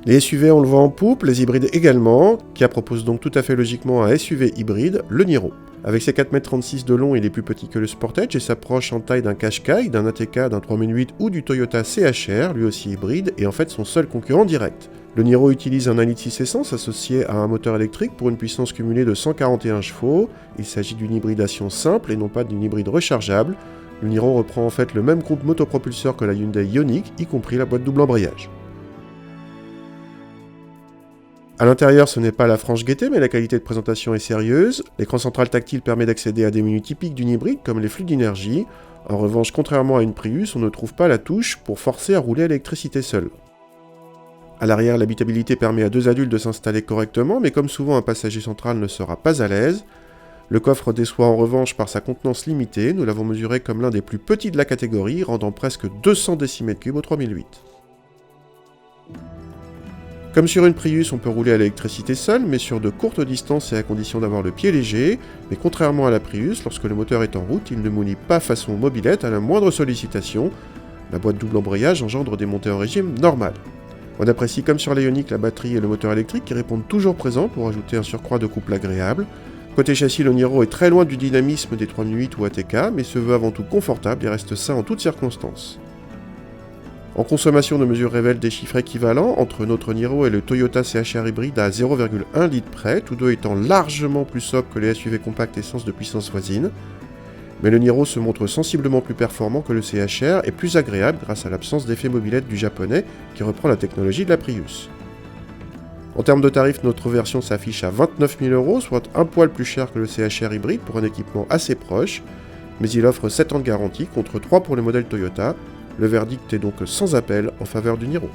Les SUV ont le vent en poupe, les hybrides également. Kia propose donc tout à fait logiquement un SUV hybride, le Niro. Avec ses 4,36 m de long, il est plus petit que le Sportage et s'approche en taille d'un Qashqai, d'un ATK, d'un 3008 ou du Toyota CHR, lui aussi hybride, et en fait son seul concurrent direct. Le Niro utilise un 1,6 litre essence associé à un moteur électrique pour une puissance cumulée de 141 chevaux. Il s'agit d'une hybridation simple et non pas d'une hybride rechargeable. Le Niro reprend en fait le même groupe motopropulseur que la Hyundai Ioniq, y compris la boîte double embrayage. A l'intérieur, ce n'est pas la franche gaieté, mais la qualité de présentation est sérieuse. L'écran central tactile permet d'accéder à des menus typiques d'une hybride, comme les flux d'énergie. En revanche, contrairement à une Prius, on ne trouve pas la touche pour forcer à rouler à l'électricité seule. À l'arrière, l'habitabilité permet à 2 adultes de s'installer correctement, mais comme souvent, un passager central ne sera pas à l'aise. Le coffre déçoit en revanche par sa contenance limitée. Nous l'avons mesuré comme l'un des plus petits de la catégorie, rendant presque 200 décimètres cubes au 3008. Comme sur une Prius, on peut rouler à l'électricité seule, mais sur de courtes distances et à condition d'avoir le pied léger. Mais contrairement à la Prius, lorsque le moteur est en route, il ne mouline pas façon mobilette à la moindre sollicitation. La boîte double embrayage engendre des montées en régime normal. On apprécie comme sur la Ioniq la batterie et le moteur électrique qui répondent toujours présents pour ajouter un surcroît de couple agréable. Côté châssis, le Niro est très loin du dynamisme des 3008 ou ATK, mais se veut avant tout confortable et reste sain en toutes circonstances. En consommation, nos mesures révèlent des chiffres équivalents entre notre Niro et le Toyota CHR hybride à 0,1 litre près, tous deux étant largement plus sobres que les SUV compacts essence de puissance voisine. Mais le Niro se montre sensiblement plus performant que le CHR et plus agréable grâce à l'absence d'effet mobilette du japonais qui reprend la technologie de la Prius. En termes de tarifs, notre version s'affiche à 29 000 €, soit un poil plus cher que le CHR hybride pour un équipement assez proche, mais il offre 7 ans de garantie contre 3 pour les modèles Toyota. Le verdict est donc sans appel en faveur du Niro.